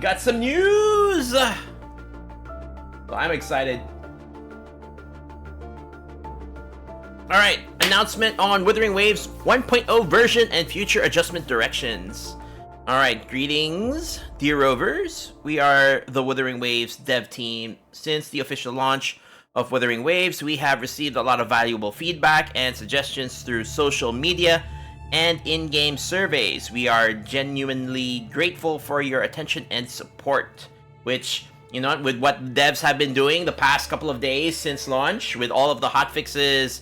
got some news! So I'm excited. Alright, announcement on Wuthering Waves 1.0 version and future adjustment directions. Alright, greetings, dear rovers. We are the Wuthering Waves dev team. Since the official launch of Wuthering Waves, we have received a lot of valuable feedback and suggestions through social media and in-game surveys. We are genuinely grateful for your attention and support, which, you know, with what devs have been doing the past couple of days since launch, with all of the hotfixes,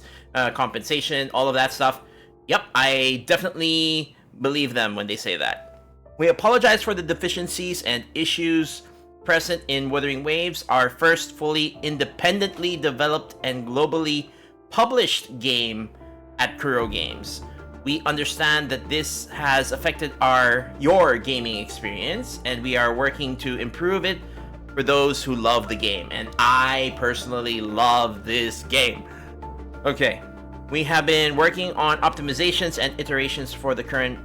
compensation, all of that stuff. Yep, I definitely believe them when they say that. We apologize for the deficiencies and issues present in Wuthering Waves, our first fully independently developed and globally published game at Kuro Games. We understand that this has affected your gaming experience, and we are working to improve it for those who love the game. And I personally love this game. Okay, we have been working on optimizations and iterations for the current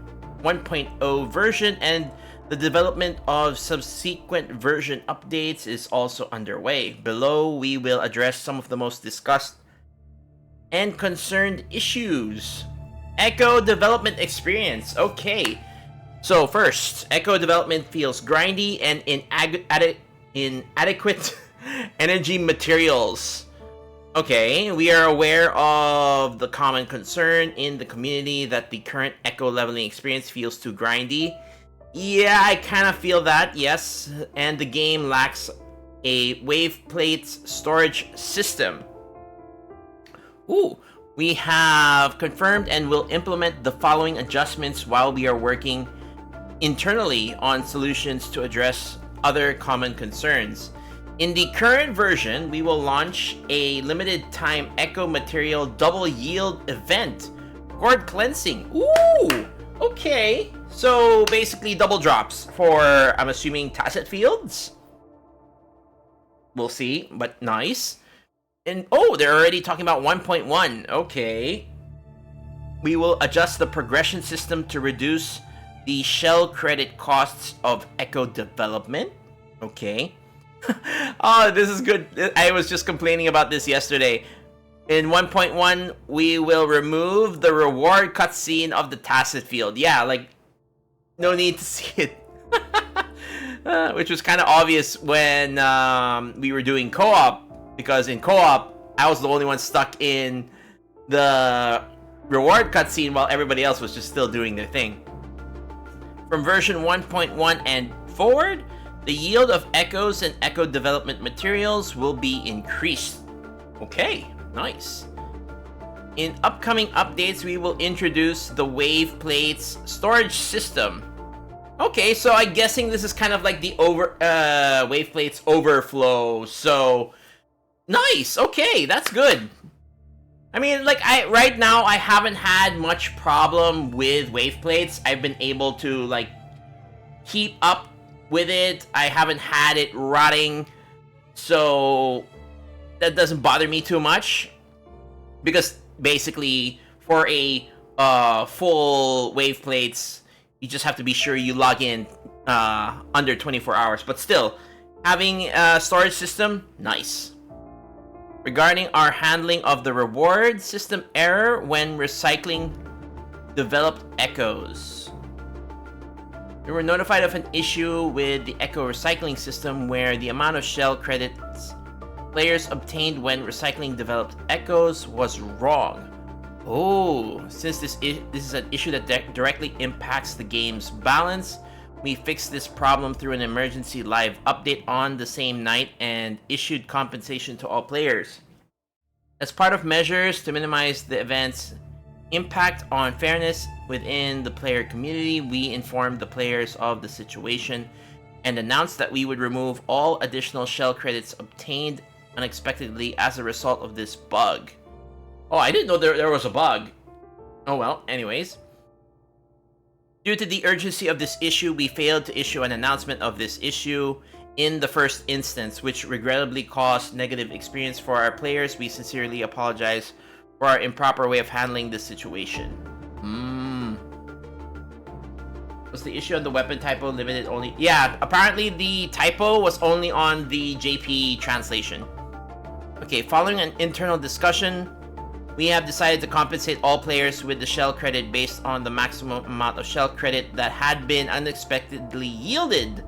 1.0 version, and the development of subsequent version updates is also underway. Below, we will address some of the most discussed and concerned issues. Echo development experience. Okay, so first, Echo development feels grindy and inadequate energy materials. Okay, we are aware of the common concern in the community that the current Echo leveling experience feels too grindy. Yeah, I kind of feel that, yes. And the game lacks a wave plates storage system. Ooh, we have confirmed and will implement the following adjustments while we are working internally on solutions to address other common concerns. In the current version, we will launch a limited time Echo material double yield event. Cord cleansing. Ooh, okay. So basically double drops for, I'm assuming, tacit fields? We'll see, but nice. And oh, they're already talking about 1.1. Okay. We will adjust the progression system to reduce the shell credit costs of Echo development. Okay. Oh, this is good. I was just complaining about this yesterday. In 1.1, we will remove the reward cutscene of the tacit field. Yeah, like, no need to see it. Which was kind of obvious when we were doing co-op, because in co-op, I was the only one stuck in the reward cutscene while everybody else was just still doing their thing. From version 1.1 and forward, the yield of Echoes and Echo development materials will be increased. Okay, nice. In upcoming updates, we will introduce the Wave Plates storage system. Okay, so I'm guessing this is kind of like the Wave Plates overflow. So, nice. Okay, that's good. I mean, like, right now, I haven't had much problem with Wave Plates. I've been able to, like, keep up with it. I haven't had it rotting, so that doesn't bother me too much, because basically for a full wave plates, you just have to be sure you log in under 24 hours. But still, having a storage system, nice. Regarding our handling of the reward system error when recycling developed Echoes, we were notified of an issue with the Echo recycling system where the amount of shell credits players obtained when recycling developed Echoes was wrong. Oh, since this is an issue that directly impacts the game's balance, we fixed this problem through an emergency live update on the same night and issued compensation to all players. As part of measures to minimize the event's impact on fairness within the player community, we informed the players of the situation and announced that we would remove all additional shell credits obtained unexpectedly as a result of this bug. Oh, I didn't know there was a bug. Oh well, anyways. Due to the urgency of this issue, we failed to issue an announcement of this issue in the first instance, which regrettably caused negative experience for our players. We sincerely apologize for our improper way of handling this situation. Was the issue on the weapon typo limited only? Yeah, apparently the typo was only on the JP translation. Okay, following an internal discussion, we have decided to compensate all players with the shell credit based on the maximum amount of shell credit that had been unexpectedly yielded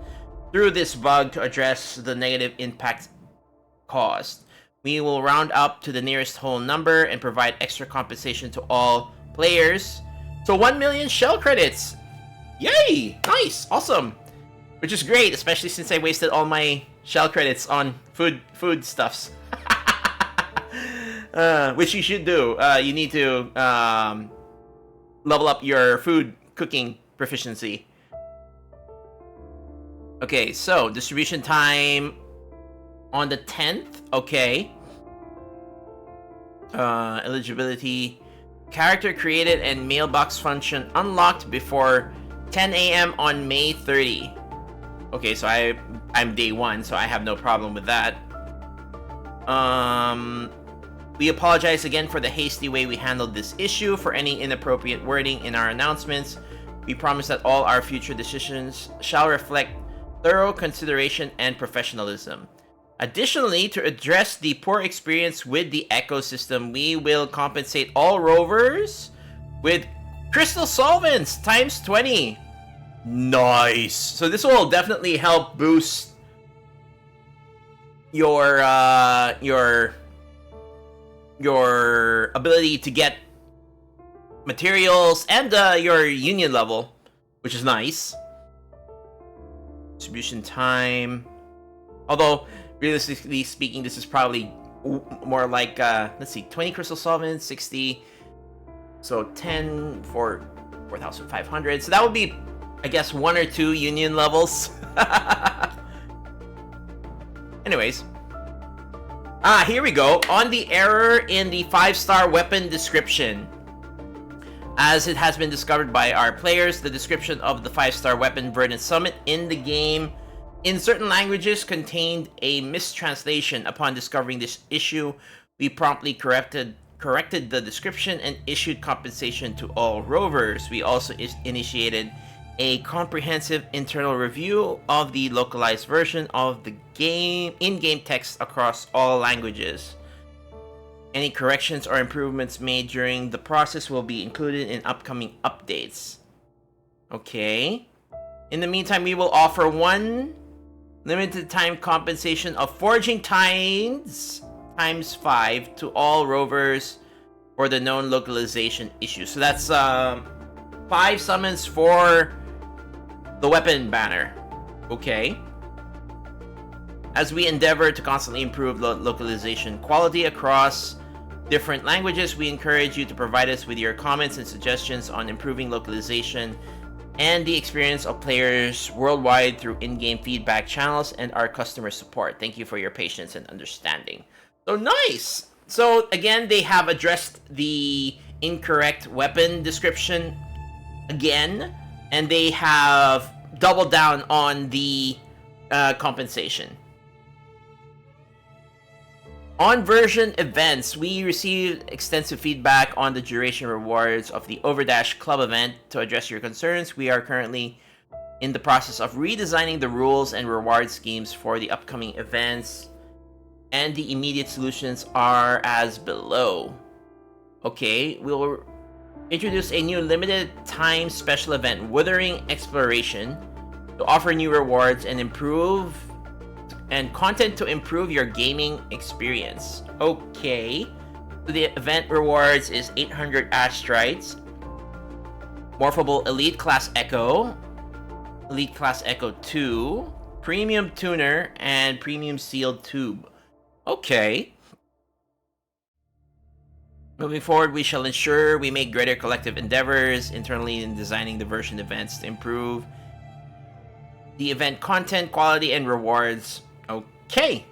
through this bug to address the negative impact caused. We will round up to the nearest whole number and provide extra compensation to all players. So 1 million shell credits! Yay! Nice! Awesome! Which is great, especially since I wasted all my shell credits on food stuffs. Which you should do. You need to level up your food cooking proficiency. Okay, so distribution time on the 10th. Okay. Eligibility. Character created and mailbox function unlocked before 10 a.m. on May 30. Okay, so I'm day 1, so I have no problem with that. We apologize again for the hasty way we handled this issue. For any inappropriate wording in our announcements, we promise that all our future decisions shall reflect thorough consideration and professionalism. Additionally, to address the poor experience with the ecosystem, we will compensate all rovers with crystal solvents times 20. Nice! So this will definitely help boost your ability to get materials and your union level, which is nice. Distribution time. Although, realistically speaking, this is probably more like, let's see, 20 crystal solvents, 60. So 10 for 4,500. So that would be, I guess, 1 or 2 union levels. Anyways. Here we go. On the error in the 5-star weapon description. As it has been discovered by our players, the description of the 5-star weapon Verdant Summit in the game in certain languages contained a mistranslation. Upon discovering this issue, we promptly corrected the description and issued compensation to all rovers. We also initiated a comprehensive internal review of the localized version of the game in-game text across all languages. Any corrections or improvements made during the process will be included in upcoming updates. Okay. In the meantime, we will offer 1 limited time compensation of forging times 5 to all rovers for the known localization issue. So that's 5 summons for the weapon banner. Okay. As we endeavor to constantly improve localization quality across different languages, we encourage you to provide us with your comments and suggestions on improving localization and the experience of players worldwide through in-game feedback channels and our customer support. Thank you for your patience and understanding. So nice! So again, they have addressed the incorrect weapon description again, and they have doubled down on the compensation. On version events, we received extensive feedback on the duration rewards of the Overdash Club event. To address your concerns, we are currently in the process of redesigning the rules and reward schemes for the upcoming events, and the immediate solutions are as below. Okay, we'll introduce a new limited time special event, Wuthering Exploration, to offer new rewards and content to improve your gaming experience. Okay. So the event rewards is 800 asteroids, Morphable Elite Class Echo, Elite Class Echo 2, Premium Tuner, and Premium Sealed Tube. Okay. Moving forward, we shall ensure we make greater collective endeavors internally in designing the version events to improve the event content, quality, and rewards. Okay.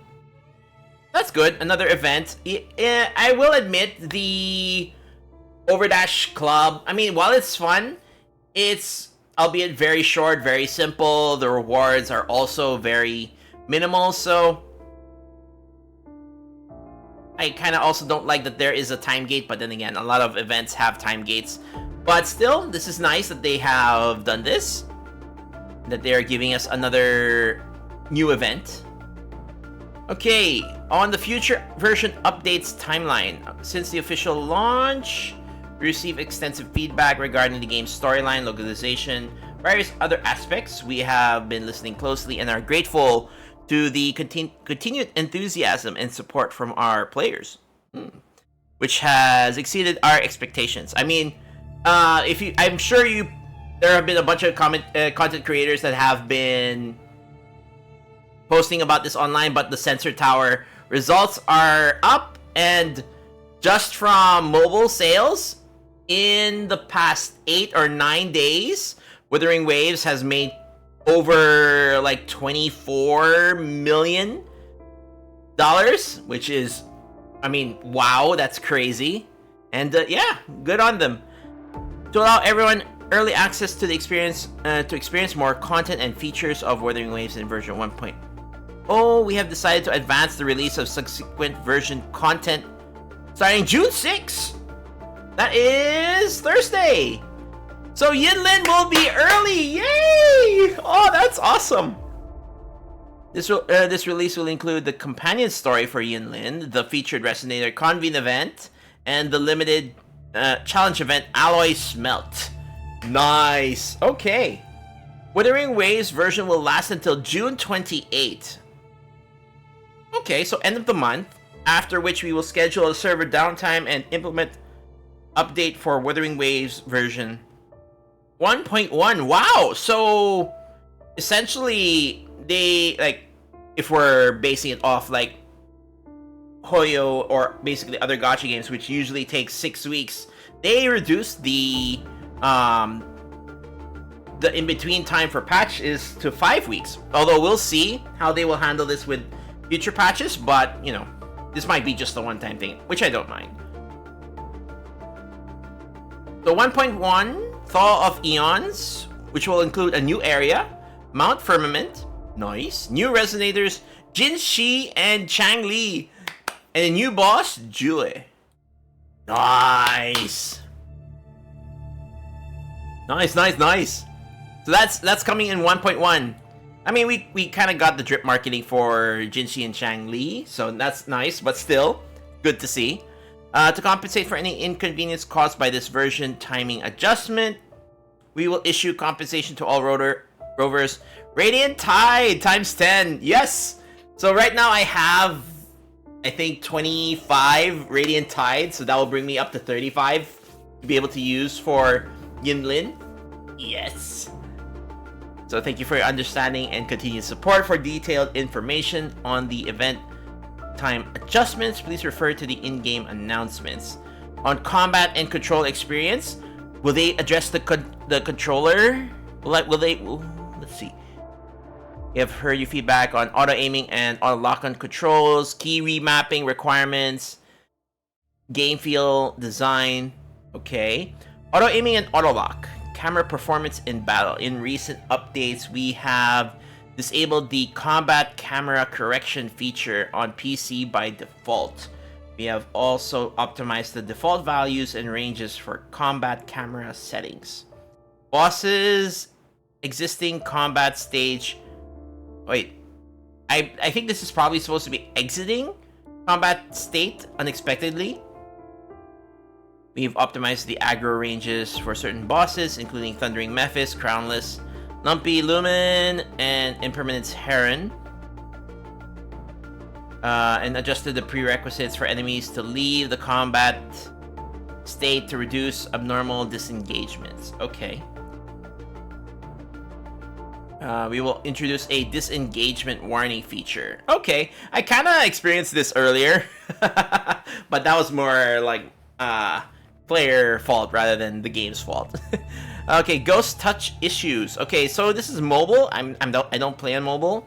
That's good. Another event. I will admit, the Overdash Club, I mean, while it's fun, it's, albeit very short, very simple. The rewards are also very minimal, so I kind of also don't like that there is a time gate, but then again, a lot of events have time gates. But still, this is nice that they have done this. that they are giving us another new event. Okay, on the future version updates timeline. Since the official launch, we received extensive feedback regarding the game's storyline, localization, various other aspects. We have been listening closely and are grateful to the continued enthusiasm and support from our players, which has exceeded our expectations. I mean, I'm sure there have been a bunch of content creators that have been posting about this online, but the Sensor Tower results are up, and just from mobile sales in the past 8 or 9 days, Wuthering Waves has made over like $24 million, which is, I mean, wow, that's crazy. And yeah, good on them. To allow everyone early access to the experience, to experience more content and features of Wuthering Waves in version 1.0, we have decided to advance the release of subsequent version content starting June 6th. That is Thursday. So Yinlin will be early. Yay! Oh, that's awesome. This release will include the companion story for Yinlin, the featured Resonator Convene event, and the limited challenge event Alloy Smelt. Nice. Okay. Wuthering Waves version will last until June 28th. Okay, so end of the month, after which we will schedule a server downtime and implement update for Wuthering Waves version 1.1. Wow, so essentially they, like, if we're basing it off like Hoyo or basically other gacha games, which usually takes 6 weeks, they reduced the in-between time for patch is to 5 weeks. Although we'll see how they will handle this with future patches, but you know, this might be just a one-time thing, which I don't mind. So 1.1, Thaw of Eons, which will include a new area, Mount Firmament, nice, new Resonators, Jinshi and Changli, and a new boss, Jue. Nice. Nice. So that's coming in 1.1. I mean, we kind of got the drip marketing for Jinshi and Changli, so that's nice, but still, good to see. To compensate for any inconvenience caused by this version timing adjustment, we will issue compensation to all rovers. Radiant Tide times 10. Yes! So right now I have, I think, 25 Radiant Tide, so that will bring me up to 35 to be able to use for Yinlin. Yes! So thank you for your understanding and continued support. For detailed information on the event time adjustments, please refer to the in-game announcements. On combat and control experience, will they address the controller? Let's see. We have heard your feedback on auto-aiming and auto-lock-on controls, key remapping requirements, game feel design. Okay. Auto-aiming and auto-lock. Camera performance in battle. In recent updates, we have disabled the combat camera correction feature on PC by default. We have also optimized the default values and ranges for combat camera settings. Bosses, existing combat stage. Wait, I think this is probably supposed to be exiting combat state unexpectedly. We've optimized the aggro ranges for certain bosses, including Thundering Mephis, Crownless, Lumpy Lumen, and Impermanence Heron. And adjusted the prerequisites for enemies to leave the combat state to reduce abnormal disengagements. Okay. We will introduce a disengagement warning feature. Okay, I kind of experienced this earlier, but that was more like player fault rather than the game's fault. Okay, Ghost Touch issues. Okay, so this is mobile. I don't play on mobile.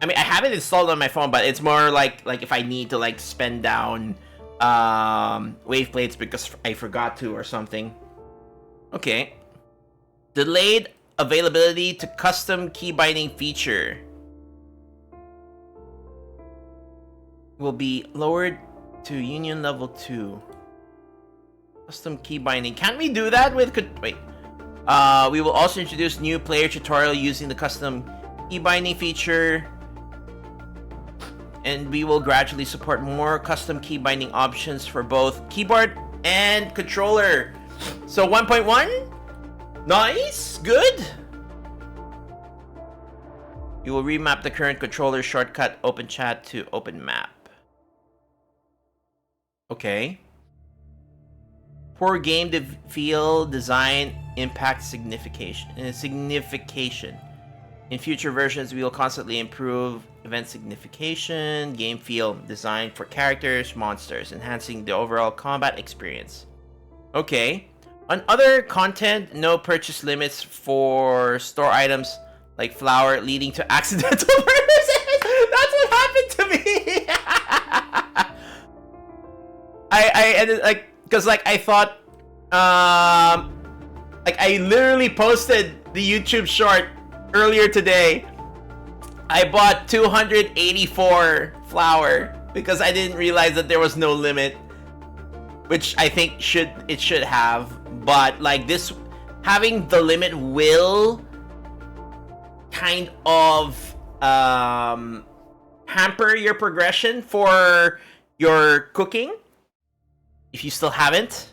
I mean, I have it installed on my phone, but it's more like if I need to like spend down wave plates because I forgot to or something. Okay. Delayed availability to custom key binding feature will be lowered to Union level 2. Custom key binding. Can't we do that with... Wait. We will also introduce new player tutorial using the custom key binding feature. And we will gradually support more custom key binding options for both keyboard and controller. So 1.1? Nice, good. You will remap the current controller shortcut open chat to open map. Okay. Poor game feel design impact signification. In future versions, we will constantly improve event signification, game feel design for characters, monsters, enhancing the overall combat experience. Okay. On other content, no purchase limits for store items like flour leading to accidental purchases. That's what happened to me. I ended because I thought I literally posted the YouTube short earlier today. I bought 284 flour because I didn't realize that there was no limit, which I think it should have. But this having the limit will kind of hamper your progression for your cooking if you still haven't.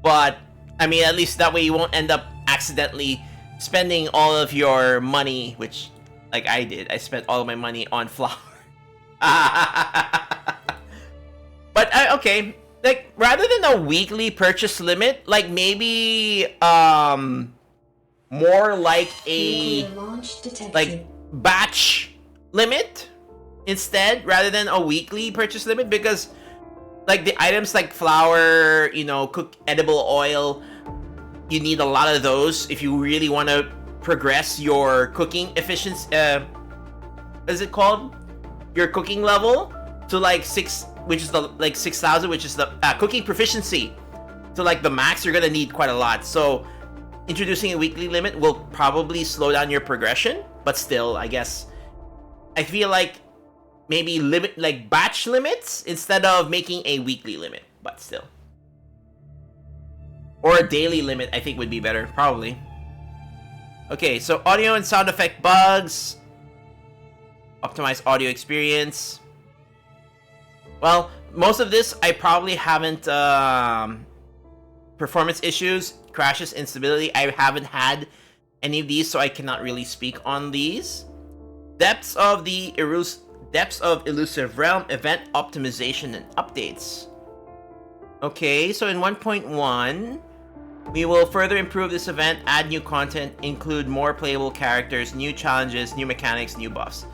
But I mean, at least that way you won't end up accidentally spending all of your money, which like I did. I spent all of my money on flour. But okay, rather than a weekly purchase limit, maybe more like a batch limit instead, rather than a weekly purchase limit, because the items like flour, cook edible oil, you need a lot of those if you really want to progress your cooking efficiency. What is it called? Your cooking level to 6, which is the 6,000, which is the cooking proficiency. To the max, you're gonna need quite a lot. So introducing a weekly limit will probably slow down your progression, but still, I guess I feel maybe limit batch limits instead of making a weekly limit, but still. Or a daily limit, I think would be better, probably. Okay, so audio and sound effect bugs. Optimize audio experience. Well, most of this I probably haven't performance issues, crashes, instability. I haven't had any of these, so I cannot really speak on these. Depths of Elusive Realm event optimization and updates. Okay, so in 1.1, we will further improve this event, add new content, include more playable characters, new challenges, new mechanics, new buffs.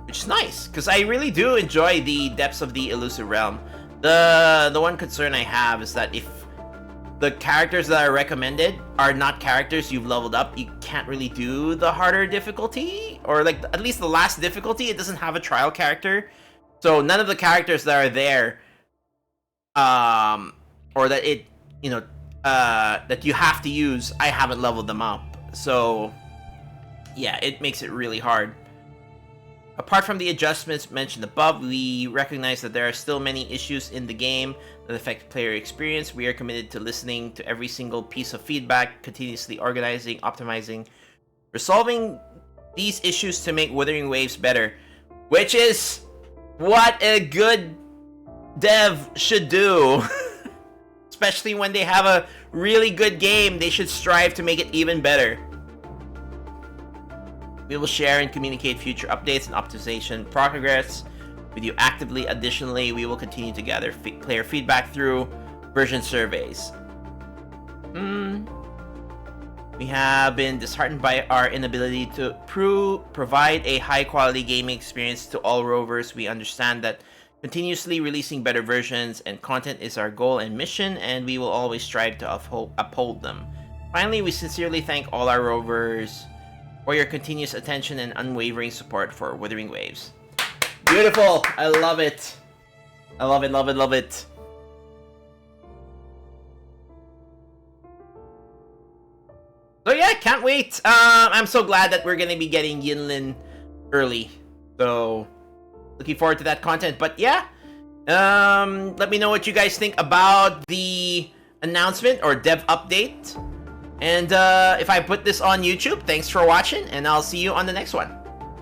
Which is nice, because I really do enjoy the Depths of the Elusive Realm. The one concern I have is that if the characters that are recommended are not characters you've leveled up, you can't really do the harder difficulty, or at least the last difficulty, it doesn't have a trial character. So none of the characters that are there, or that it, that you have to use, I haven't leveled them up. So yeah, it makes it really hard. Apart from the adjustments mentioned above, we recognize that there are still many issues in the game that affect player experience. We are committed to listening to every single piece of feedback, continuously organizing, optimizing, resolving these issues to make Wuthering Waves better. Which is what a good dev should do. Especially when they have a really good game, they should strive to make it even better. We will share and communicate future updates and optimization progress with you actively. Additionally, we will continue to gather player feedback through version surveys. We have been disheartened by our inability to provide a high-quality gaming experience to all rovers. We understand that continuously releasing better versions and content is our goal and mission, and we will always strive to uphold them. Finally, we sincerely thank all our rovers for your continuous attention and unwavering support for Wuthering Waves. Beautiful! I love it. I love it, love it, love it. So yeah, can't wait. I'm so glad that we're gonna be getting Yinlin early. So looking forward to that content. But yeah, let me know what you guys think about the announcement or dev update. And if I put this on YouTube, thanks for watching, and I'll see you on the next one.